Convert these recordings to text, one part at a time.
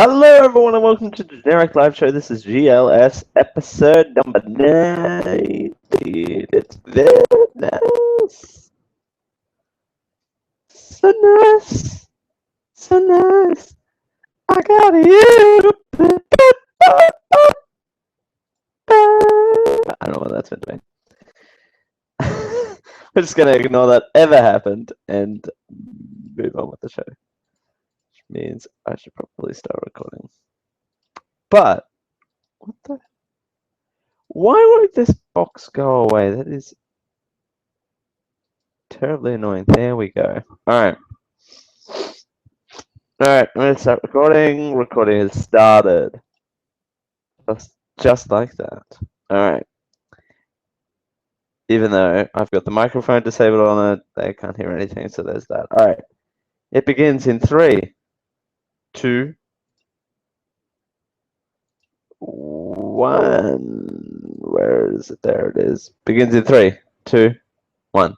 Hello, everyone, and welcome to the Generic Live Show. This is GLS episode number 90. It's very nice. So nice. So nice. I got you. I don't know what that's meant to be. We're just going to ignore that ever happened and move on with the show. Which means I should probably start recording. But, what the? Why won't this box go away? That is terribly annoying. There we go. Alright. Alright, I'm going to start recording. Recording has started. Just like that. Alright. Even though I've got the microphone disabled on it, they can't hear anything, so there's that. Alright. It begins in 3, 2, 1. Where is it? There it is. Begins in 3, 2, 1.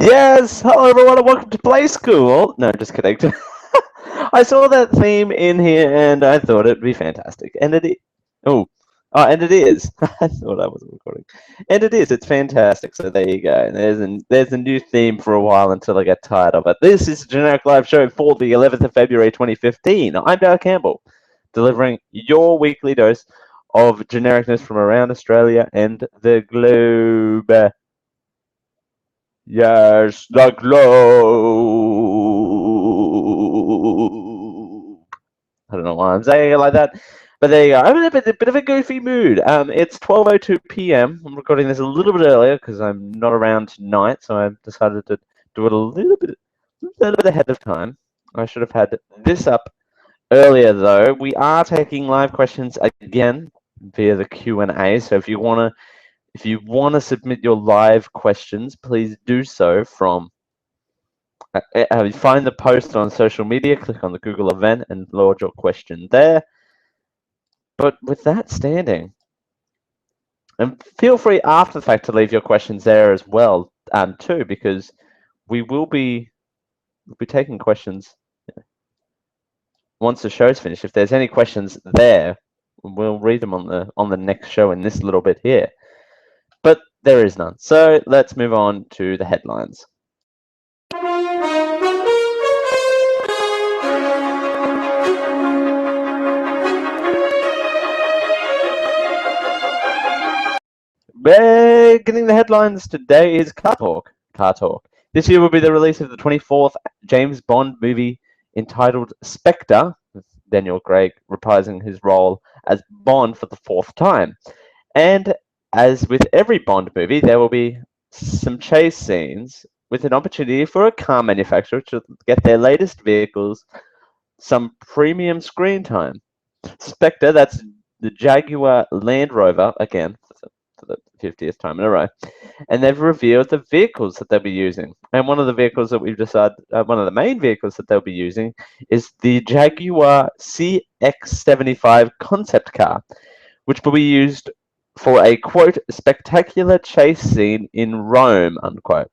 Yes! Hello everyone and welcome to Play School! No, just kidding. I saw that theme in here and I thought it'd be fantastic. And it is. And it is. I thought I wasn't recording. And it is. It's fantastic. So there you go. There's a new theme for a while until I get tired of it. This is a Generic Live Show for the 11th of February 2015. I'm Dale Campbell, delivering your weekly dose of genericness from around Australia and the globe. Yes, the globe. I don't know why I'm saying it like that, but there you go. I'm in a bit of a goofy mood. It's 12:02 p.m. I'm recording this a little bit earlier because I'm not around tonight, so I've decided to do it a little bit ahead of time. I should have had this up earlier, though. We are taking live questions again via the Q&A, so if you want to submit your live questions, please do so from find the post on social media, click on the Google event and load your question there. But with that standing, and feel free after the fact to leave your questions there as well, too, because we'll be taking questions once the show's finished. If there's any questions there, we'll read them on the next show in this little bit here. But there is none. So let's move on to the headlines. Beginning the headlines today is Car Talk. Car Talk. This year will be the release of the 24th James Bond movie entitled Spectre, with Daniel Craig reprising his role as Bond for the 4th time. And as with every Bond movie, there will be some chase scenes with an opportunity for a car manufacturer to get their latest vehicles some premium screen time. Spectre, that's the Jaguar Land Rover, again, for the 50th time in a row, and they've revealed the vehicles that they'll be using. And one of the vehicles that we've decided, one of the main vehicles that they'll be using is the Jaguar CX-75 concept car, which will be used for a, quote, spectacular chase scene in Rome, unquote.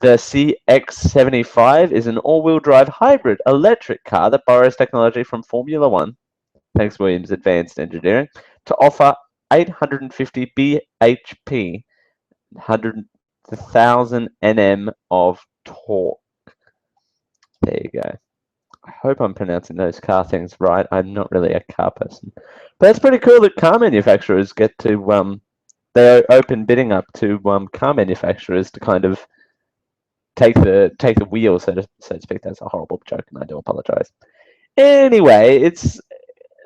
The CX-75 is an all-wheel drive hybrid electric car that borrows technology from Formula One, thanks Williams Advanced Engineering, to offer 850 bhp, 100,000 Nm of torque. There you go. I hope I'm pronouncing those car things right. I'm not really a car person. But it's pretty cool that car manufacturers get to, they're open bidding up to car manufacturers to kind of take the wheel, so to speak. That's a horrible joke, and I do apologize. Anyway,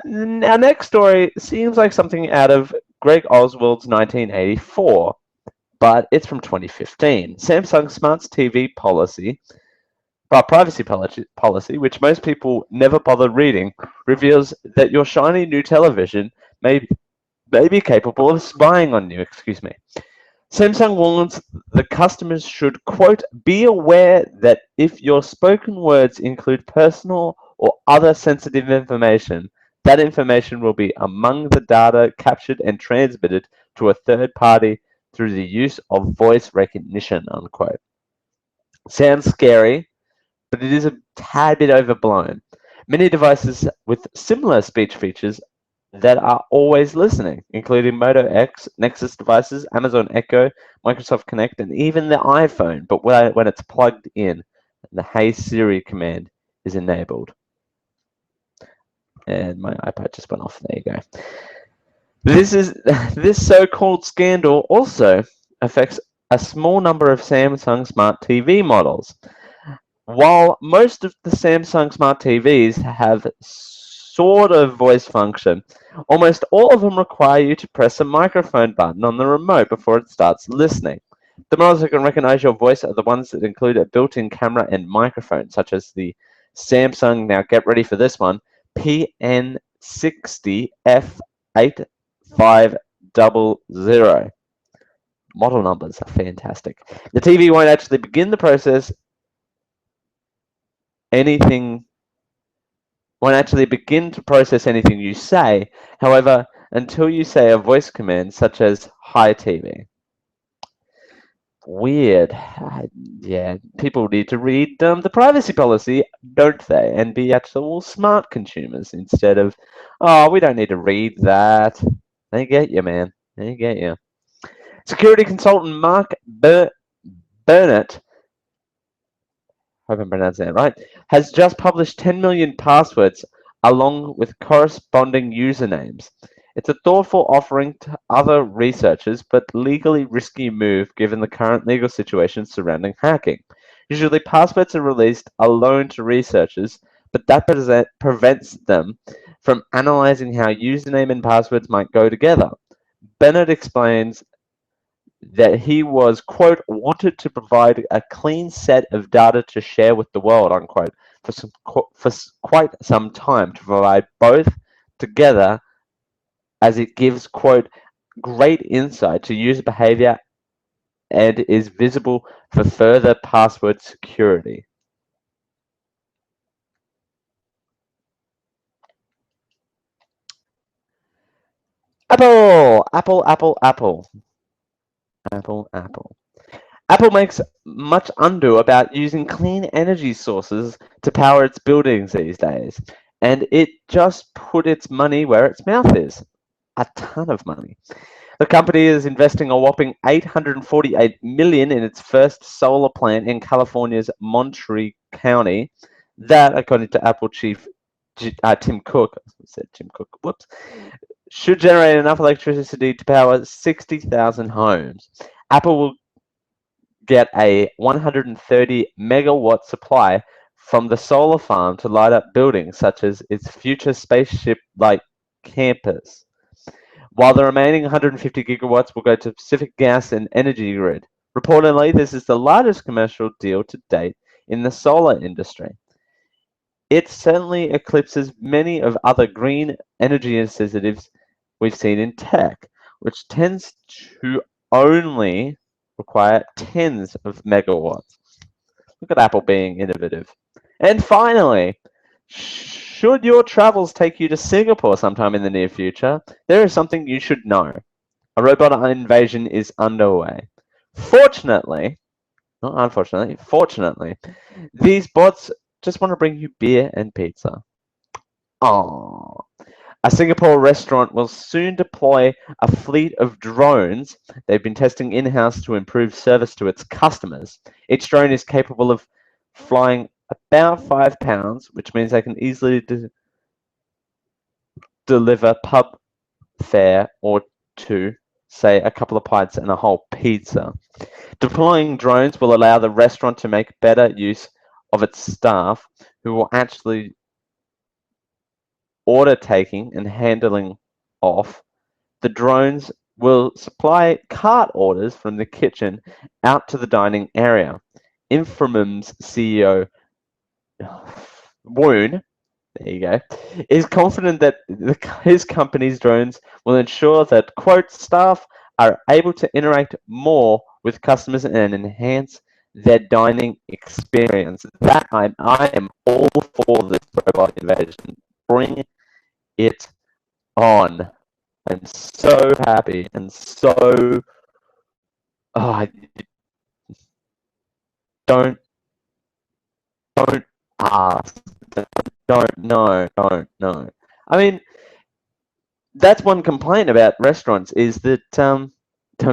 our next story seems like something out of Greg Oswald's 1984. but it's from 2015. Samsung Smart's TV policy, privacy policy, which most people never bother reading, reveals that your shiny new television may be capable of spying on you. Excuse me. Samsung warns the customers should, quote, be aware that if your spoken words include personal or other sensitive information, that information will be among the data captured and transmitted to a third party through the use of voice recognition, unquote. Sounds scary, but it is a tad bit overblown. Many devices with similar speech features that are always listening, including Moto X, Nexus devices, Amazon Echo, Microsoft Connect, and even the iPhone, but when it's plugged in, the Hey Siri command is enabled. And my iPad just went off. There you go. This so-called scandal also affects a small number of Samsung Smart TV models. While most of the Samsung Smart TVs have sort of voice function, almost all of them require you to press a microphone button on the remote before it starts listening. The models that can recognize your voice are the ones that include a built-in camera and microphone, such as the Samsung, now get ready for this one, PN60F8500. Model numbers are fantastic. The TV won't actually begin the process anything won't actually begin to process anything you say, however, until you say a voice command such as "Hi TV." Weird. Yeah, people need to read the privacy policy, don't they? And be actual smart consumers instead of, oh, we don't need to read that. They get you, man. They get you. Security consultant Mark Burnett, hope I'm pronouncing that right, has just published 10 million passwords along with corresponding usernames. It's a thoughtful offering to other researchers, but legally risky move given the current legal situation surrounding hacking. Usually, passwords are released alone to researchers, but that prevents them from analyzing how username and passwords might go together. Bennett explains that he was, quote, wanted to provide a clean set of data to share with the world, unquote, for quite some time to provide both together as it gives, quote, great insight to user behavior and is visible for further password security. Apple, Apple, Apple, Apple, Apple, Apple. Apple makes much ado about using clean energy sources to power its buildings these days, and it just put its money where its mouth is. A ton of money. The company is investing a whopping $848 million in its first solar plant in California's Monterey County. That, according to Apple chief Tim Cook, whoops, should generate enough electricity to power 60,000 homes. Apple will get a 130 megawatt supply from the solar farm to light up buildings such as its future spaceship-like campus, while the remaining 150 gigawatts will go to Pacific Gas and Energy Grid. Reportedly, this is the largest commercial deal to date in the solar industry. It certainly eclipses many of other green energy initiatives we've seen in tech, which tends to only require tens of megawatts. Look at Apple being innovative. And finally, should your travels take you to Singapore sometime in the near future, there is something you should know. A robot invasion is underway. Fortunately, not unfortunately, fortunately, these bots just want to bring you beer and pizza. Aww. A Singapore restaurant will soon deploy a fleet of drones they've been testing in-house to improve service to its customers. Each drone is capable of flying about 5 pounds, which means they can easily deliver pub fare or two, say a couple of pints and a whole pizza. Deploying drones will allow the restaurant to make better use of its staff, who will actually order taking and handling off. The drones will supply cart orders from the kitchen out to the dining area. Infomum's CEO Woon, there you go, is confident that his company's drones will ensure that, quote, staff are able to interact more with customers and enhance their dining experience. That I am all for this robot invasion. Bring it on. I'm so happy and so I don't ask. Don't know. I mean, that's one complaint about restaurants is that I'm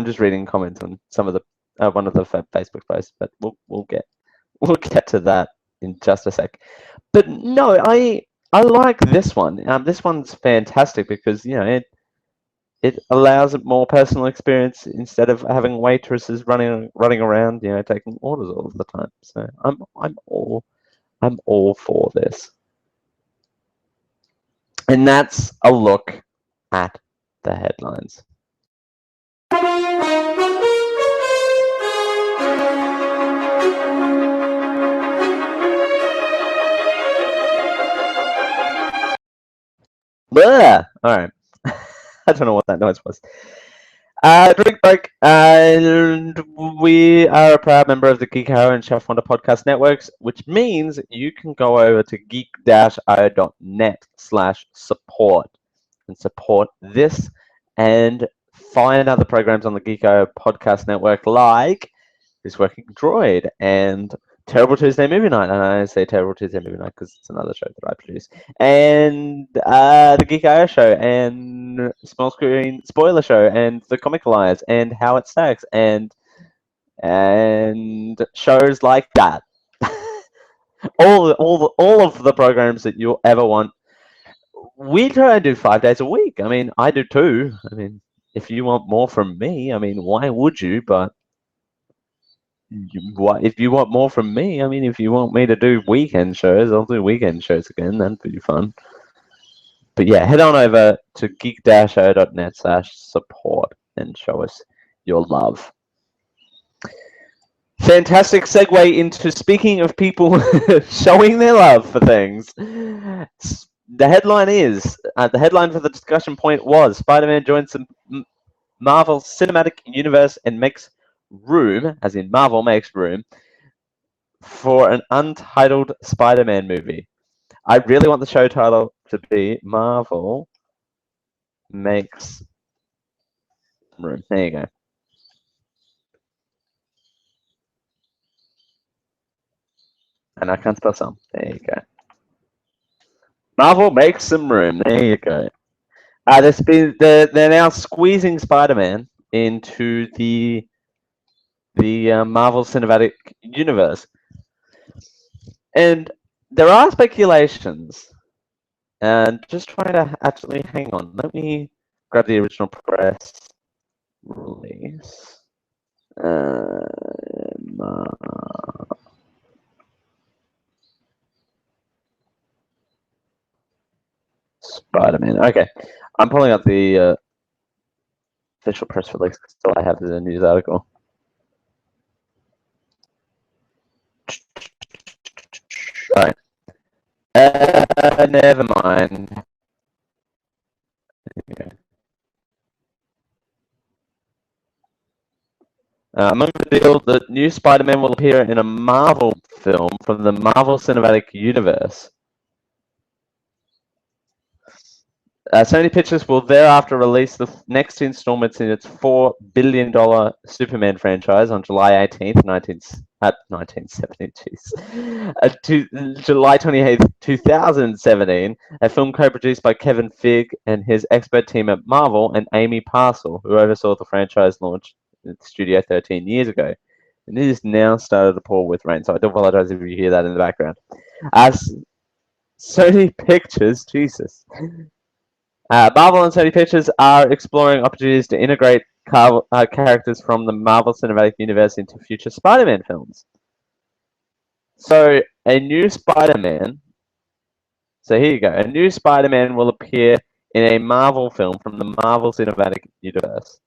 just reading comments on some of the one of the Facebook posts, but we'll get to that in just a sec. But no, I like this one. This one's fantastic because it allows a more personal experience instead of having waitresses running around, taking orders all of the time. So I'm all for this. And that's a look at the headlines. Blah! All right. I don't know what that noise was. Drink break, and we are a proud member of the Geek Hour and Chef Wonder podcast networks, which means you can go over to geek-io.net/support and support this and find other programs on the Geek Hour podcast network like This Working Droid and Terrible Tuesday Movie Night. And I say Terrible Tuesday Movie Night because it's another show that I produce. And the Geek IO Show and Small Screen Spoiler Show and The Comic Alliance and How It Stacks and shows like that. all of the programs that you'll ever want. We try and do 5 days a week. I mean, I do too. I mean, if you want more from me, I mean, why would you? But if you want more from me, I mean, if you want me to do weekend shows, I'll do weekend shows again. That'd be fun. But yeah, head on over to geek-io.net/support and show us your love. Fantastic segue into speaking of people showing their love for things. The headline for the discussion point was Spider-Man joins the Marvel Cinematic Universe and makes room, as in Marvel makes room, for an untitled Spider-Man movie. I really want the show title to be Marvel Makes Room. There you go. And I can't spell some. There you go. Marvel makes some room. There you go. They're now squeezing Spider-Man into the Marvel Cinematic Universe, and there are speculations. And just trying to actually hang on. Let me grab the original press release. Spider-Man. Okay, I'm pulling up the official press release because all I have is a news article. All right. Never mind. Okay. Among the deal, the new Spider-Man will appear in a Marvel film from the Marvel Cinematic Universe. Sony Pictures will thereafter release the next installments in its $4 billion Superman franchise on July 18th, 1970. July 28th, 2017, a film co-produced by Kevin Feige and his expert team at Marvel and Amy Parcel, who oversaw the franchise launch at Studio 13 years ago. And it is now started to pour with rain, so I do apologize if you hear that in the background. As Sony Pictures, Jesus. Marvel and Sony Pictures are exploring opportunities to integrate characters from the Marvel Cinematic Universe into future Spider-Man films. So, a new Spider-Man. So, here you go. A new Spider-Man will appear in a Marvel film from the Marvel Cinematic Universe.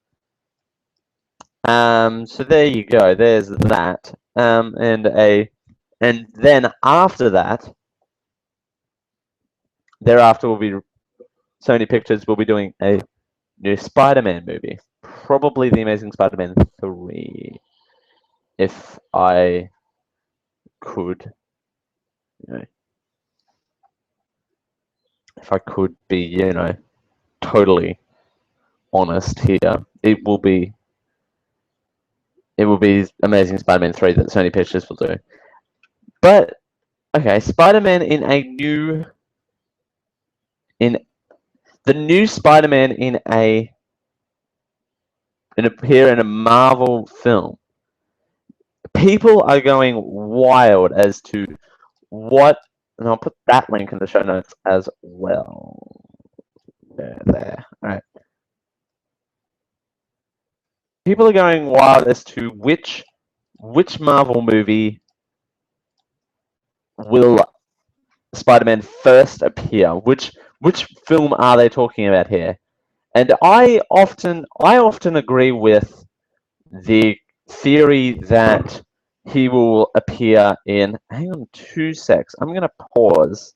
So there you go. There's that. And then after that, thereafter will be Sony Pictures will be doing a new Spider-Man movie, probably The Amazing Spider-Man 3, if I could, if I could be, totally honest here, it will be Amazing Spider-Man 3 that Sony Pictures will do. But okay, Spider-Man in the new Spider-Man in a Marvel film. People are going wild as to what, and I'll put that link in the show notes as well. There. All right. People are going wild as to which Marvel movie will Spider-Man first appear. Which film are they talking about here? And I often agree with the theory that he will appear in. Hang on 2 secs. I'm gonna pause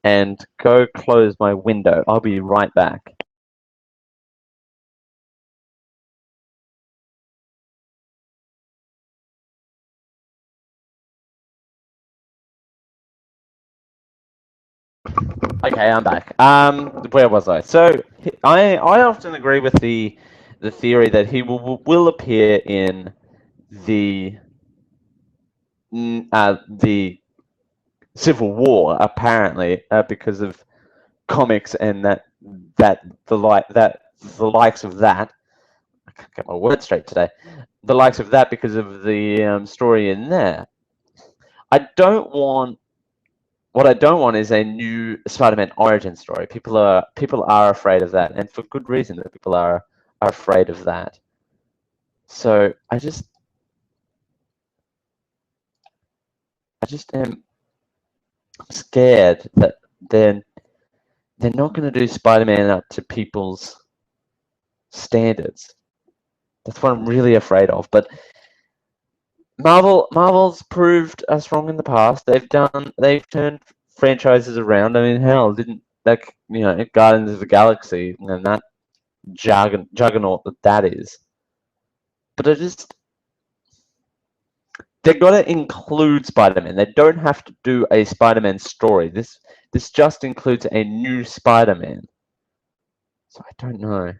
and go close my window. I'll be right back. Okay, I'm back. Where was I? So I often agree with the theory that he will appear in the Civil War, apparently, because of comics and the likes of that. I can't get my words straight today. The likes of that because of the story in there. What I don't want is a new Spider-Man origin story. People are afraid of that, and for good reason that people are afraid of that. So I just am scared that they're not going to do Spider-Man up to people's standards. That's what I'm really afraid of. But Marvel's proved us wrong in the past. They've turned franchises around. I mean, hell, didn't Guardians of the Galaxy and that juggernaut that is. But they've got to include Spider-Man. They don't have to do a Spider-Man story. This just includes a new Spider-Man. So I don't know.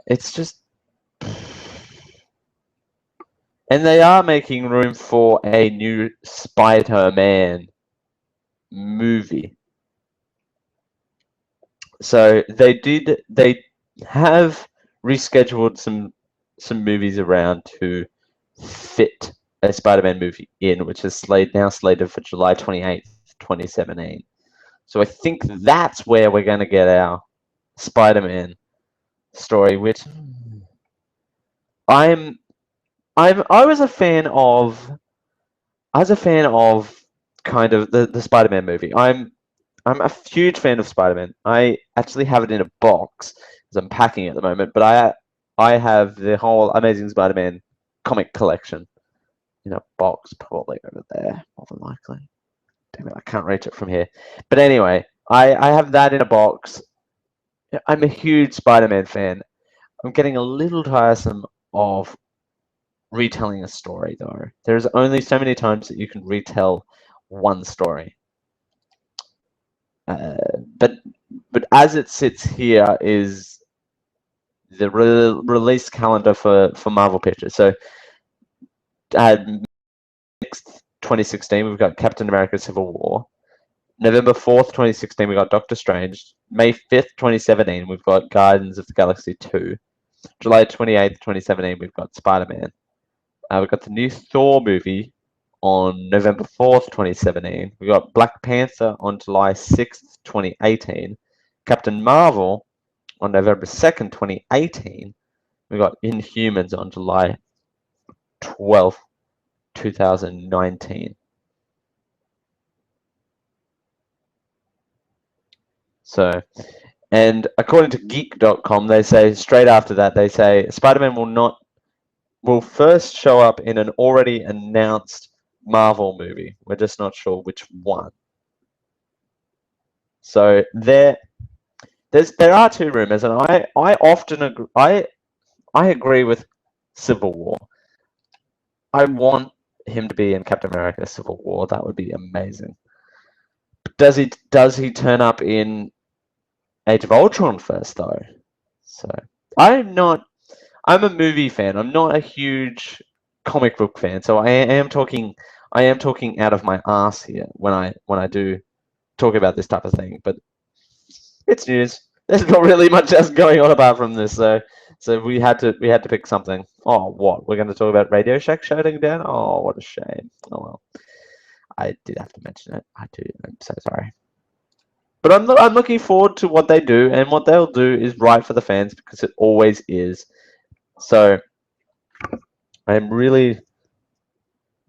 It's just, and they are making room for a new Spider-Man movie. So they have rescheduled some movies around to fit a Spider-Man movie in, which is now slated for July 28th, 2017. So I think that's where we're going to get our Spider-Man story, which I was a fan of kind of the Spider-Man movie. I'm a huge fan of Spider-Man. I actually have it in a box because I'm packing at the moment, but I have the whole Amazing Spider-Man comic collection in a box, probably over there, more than likely. Damn it, I can't reach it from here. But anyway, I have that in a box. I'm a huge Spider-Man fan. I'm getting a little tiresome of retelling a story, though. There's only so many times that you can retell one story. But as it sits here is the release calendar for Marvel Pictures. So, next 2016, we've got Captain America: Civil War. November 4th, 2016, we got Doctor Strange. May 5th, 2017, we've got Guardians of the Galaxy 2. July 28th, 2017, we've got Spider-Man. We've got the new Thor movie on November 4th, 2017. We got Black Panther on July 6th, 2018. Captain Marvel on November 2nd, 2018. We got Inhumans on July 12th, 2019. So And according to geek.com, they say straight after that, they say Spider-Man will first show up in an already announced Marvel movie. We're just not sure which one. So there are two rumors, and I often agree. I agree with Civil War. I want him to be in Captain America: Civil War. That would be amazing. Does he turn up in Age of Ultron first though? So I'm a movie fan. I'm not a huge comic book fan. So I am talking out of my ass here when I do talk about this type of thing. But it's news. There's not really much else going on apart from this. So we had to pick something. Oh, what? We're going to talk about Radio Shack shutting down? Oh, what a shame. Oh well. I did have to mention it. I'm so sorry. But I'm looking forward to what they do, and what they'll do is right for the fans because it always is. So I'm really,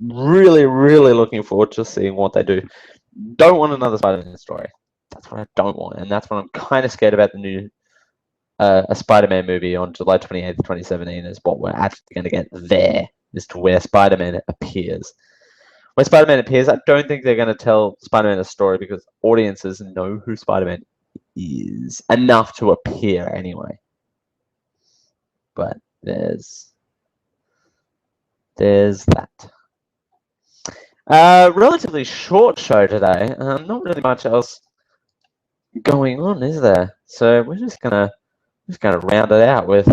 really, really looking forward to seeing what they do. Don't want another Spider-Man story. That's what I don't want, and that's what I'm kind of scared about the new a Spider-Man movie on July 28th, 2017 is what we're actually going to get there, is to where Spider-Man appears. When Spider-Man appears, I don't think they're going to tell Spider-Man a story because audiences know who Spider-Man is enough to appear anyway. But there's that. Relatively short show today. Not really much else going on, is there? So we're just gonna round it out with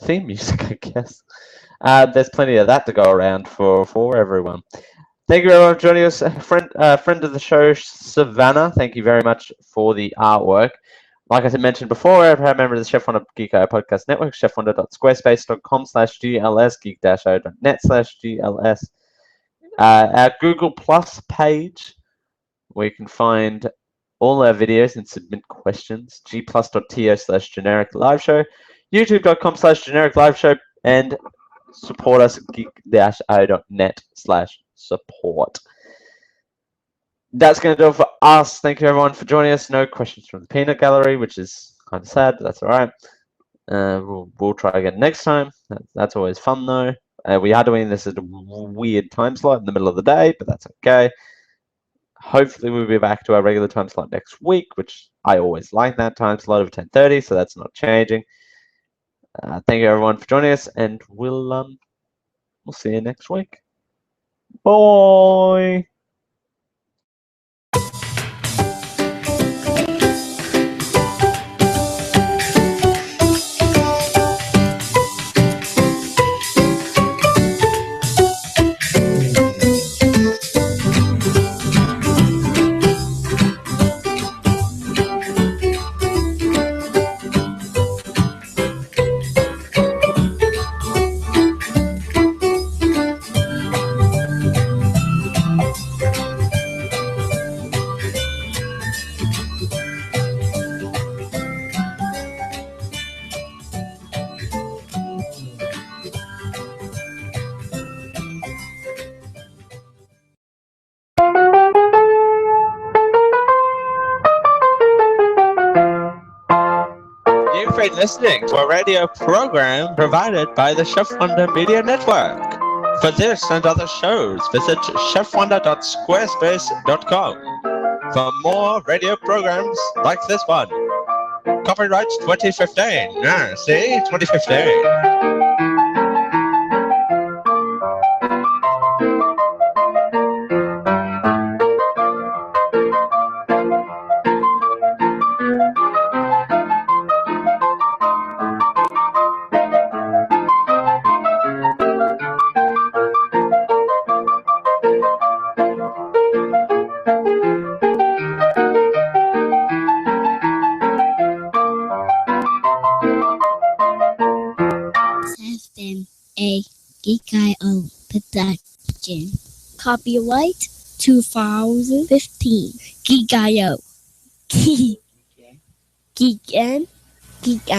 theme music, I guess. There's plenty of that to go around for everyone. Thank you everyone for joining us. Friend of the show, Savannah, thank you very much for the artwork. Like I mentioned before, I'm a member of the Chef Wonder Geeky Podcast Network, chefwonder.squarespace.com/GLS, geek-o.net/GLS. Our Google Plus page, where you can find all our videos and submit questions, gplus.to/generic live show, youtube.com/generic live show, and support us at geek-o.net/support. That's going to do it for us. Thank you everyone for joining us. No questions from the peanut gallery, which is kind of sad, but that's all right. We'll try again next time. That's always fun though. We are doing this at a weird time slot in the middle of the day, but that's okay. Hopefully we'll be back to our regular time slot next week, which I always like that time slot of 10:30, so that's not changing. Thank you everyone for joining us, and we'll see you next week. Bye. You've been listening to a radio program provided by the Chef Wonder Media Network. For this and other shows, visit chefwonder.squarespace.com for more radio programs like this one. Copyright 2015. See? 2015. Has been a geeky production. Copyright 2015. Geek.io. Geek and Geek